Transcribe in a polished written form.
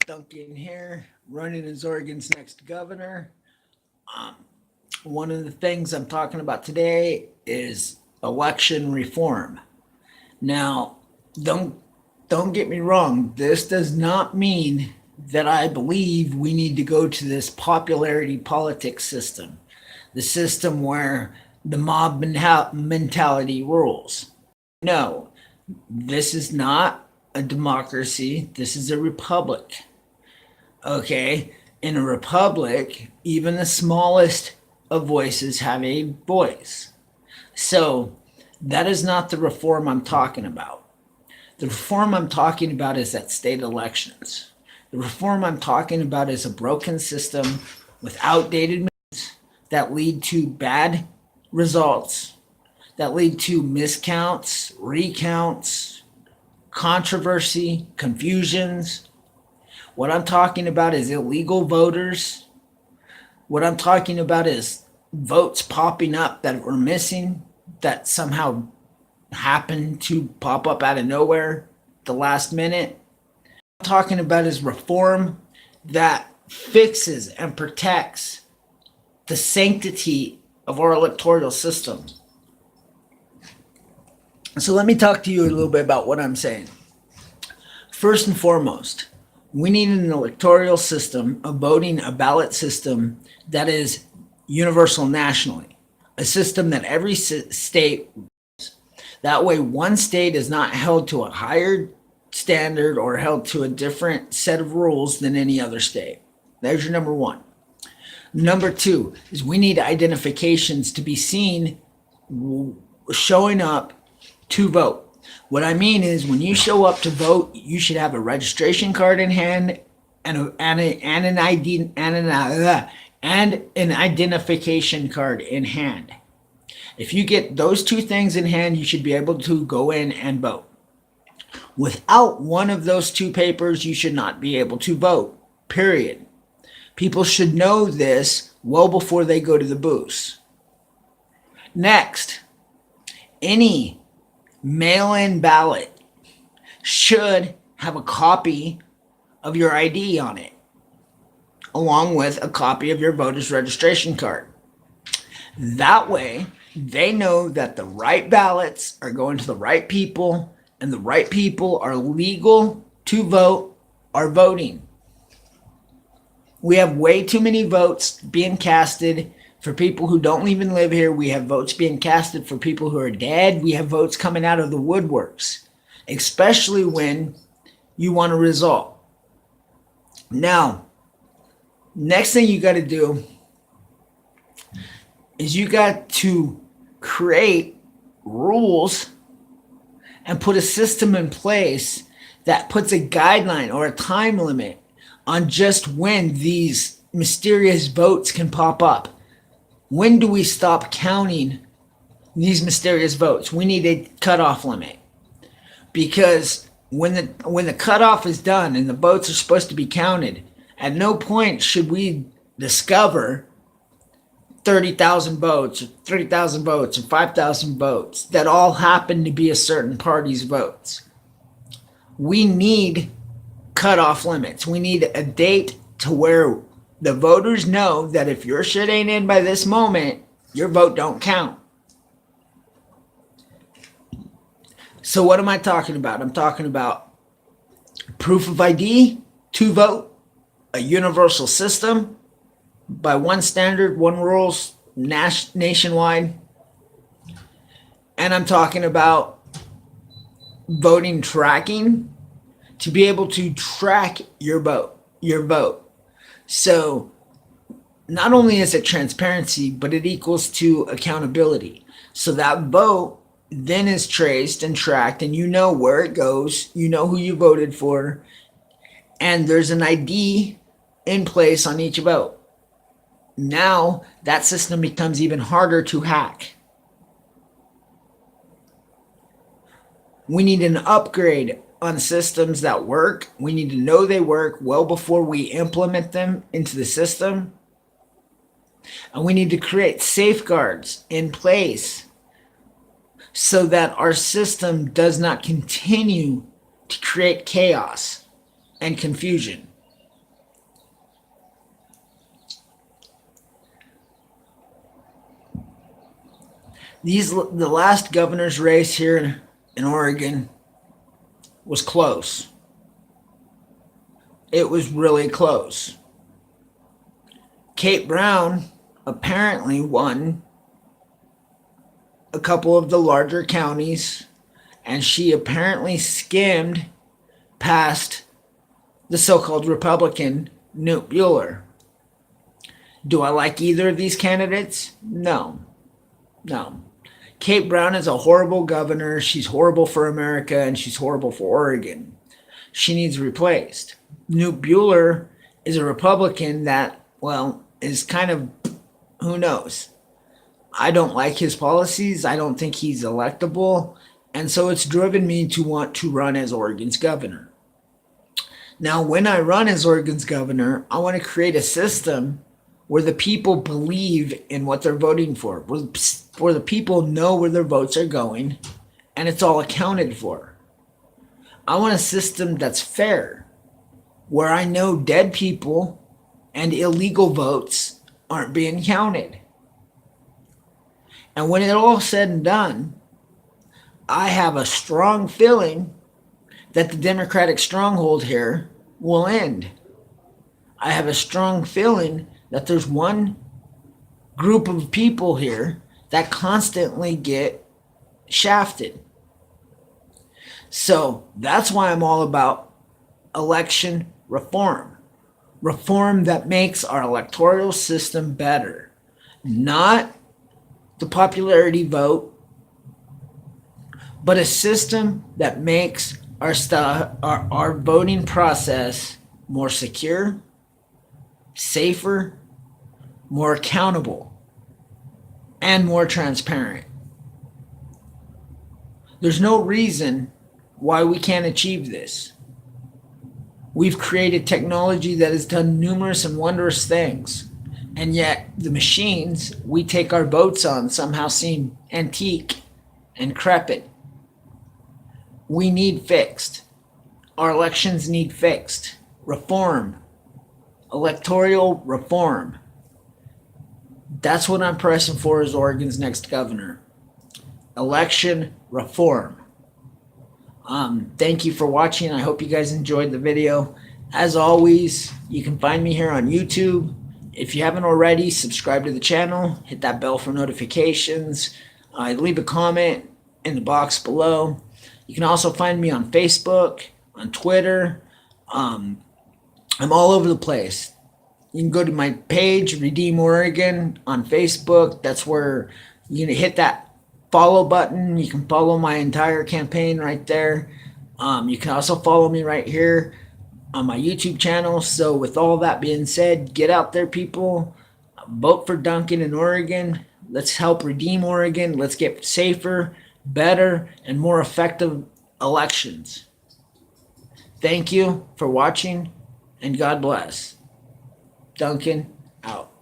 Duncan here, running as Oregon's next governor. Um, One of the things I'm talking about today is election reform. Now, don't don't get me wrong. This does not mean that I believe we need to go to this popularity politics system, the system where the mob mentality rules. No, this is not a democracy. This is a republic. Okay, in a republic, even the smallest of voices have a voice. So that is not the reform I'm talking about. The reform I'm talking about is at state elections. The reform I'm talking about is a broken system with outdated that lead to bad results, that lead to miscounts, recounts, controversy, confusions. What I'm talking about is illegal voters. What I'm talking about is votes popping up that were missing, that somehow happened to pop up out of nowhere the last minute. What I'm talking about is reform that fixes and protects the sanctity of our electoral system. So let me talk to you a little bit about what I'm saying. First and foremost, we need an electoral system, a ballot system that is universal nationally, a system that every state, that way one state is not held to a higher standard or held to a different set of rules than any other state. There's your number one. Number two is we need identifications to be seen showing up to vote. What I mean is when you show up to vote, you should have a registration card in hand and an ID and an identification card in hand. If you get those two things in hand, you should be able to go in and vote. Without one of those two papers, you should not be able to vote. Period. People should know this well before they go to the booths. Next, any mail-in ballot should have a copy of your ID on it, along with a copy of your voter's registration card. That way, they know that the right ballots are going to the right people, and the right people are legal to vote, are voting. We have way too many votes being casted for people who don't even live here. We have votes being casted for people who are dead. We have votes coming out of the woodworks, especially when you want a result. Now, next thing you got to do is you got to create rules and put a system in place that puts a guideline or a time limit on just when these mysterious votes can pop up. When do we stop counting these mysterious votes? We need a cutoff limit, because when the cutoff is done and the votes are supposed to be counted, at no point should we discover 30,000 votes, or 30,000 votes, or 5,000 votes that all happen to be a certain party's votes. We need cutoff limits. We need a date to where the voters know that if your shit ain't in by this moment, your vote don't count. So what am I talking about? I'm talking about proof of ID to vote, a universal system by one standard, one rules nationwide. And I'm talking about voting tracking to be able to track your vote. So not only is it transparency, but it equals to accountability. So that vote then is traced and tracked, and you know where it goes, you know who you voted for, and there's an ID in place on each vote. Now that system becomes even harder to hack. We need an upgrade on systems that work. We need to know they work well before we implement them into the system. And we need to create safeguards in place so that our system does not continue to create chaos and confusion. The last governor's race here in Oregon was close. It was really close. Kate Brown apparently won a couple of the larger counties, and she apparently skimmed past the so-called Republican Knute Buehler. Do I like either of these candidates? No. Kate Brown is a horrible governor. She's horrible for America, and she's horrible for Oregon. She needs replaced. Knute Buehler is a Republican that, well, is kind of, who knows? I don't like his policies. I don't think he's electable. And so it's driven me to want to run as Oregon's governor. Now, when I run as Oregon's governor, I want to create a system where the people believe in what they're voting for, where the people know where their votes are going, and it's all accounted for. I want a system that's fair, where I know dead people and illegal votes aren't being counted. And when it's all said and done, I have a strong feeling that the Democratic stronghold here will end. I have a strong feeling that there's one group of people here that constantly get shafted. So that's why I'm all about election reform. Reform that makes our electoral system better. Not the popularity vote, but a system that makes our voting process more secure, safer, more accountable, and more transparent. There's no reason why we can't achieve this. We've created technology that has done numerous and wondrous things, and yet the machines we take our votes on somehow seem antique and decrepit. We need fixed. Our elections need fixed. Reform. Electoral reform. That's what I'm pressing for as Oregon's next governor. Election reform. Thank you for watching. I hope you guys enjoyed the video. As always, you can find me here on YouTube. If you haven't already, subscribe to the channel. Hit that bell for notifications. Leave a comment in the box below. You can also find me on Facebook, on Twitter. I'm all over the place. You can go to my page, Redeem Oregon, on Facebook. That's where you can hit that follow button. You can follow my entire campaign right there. You can also follow me right here on my YouTube channel. So with all that being said, get out there, people. Vote for Duncan in Oregon. Let's help redeem Oregon. Let's get safer, better, and more effective elections. Thank you for watching, and God bless. Duncan out.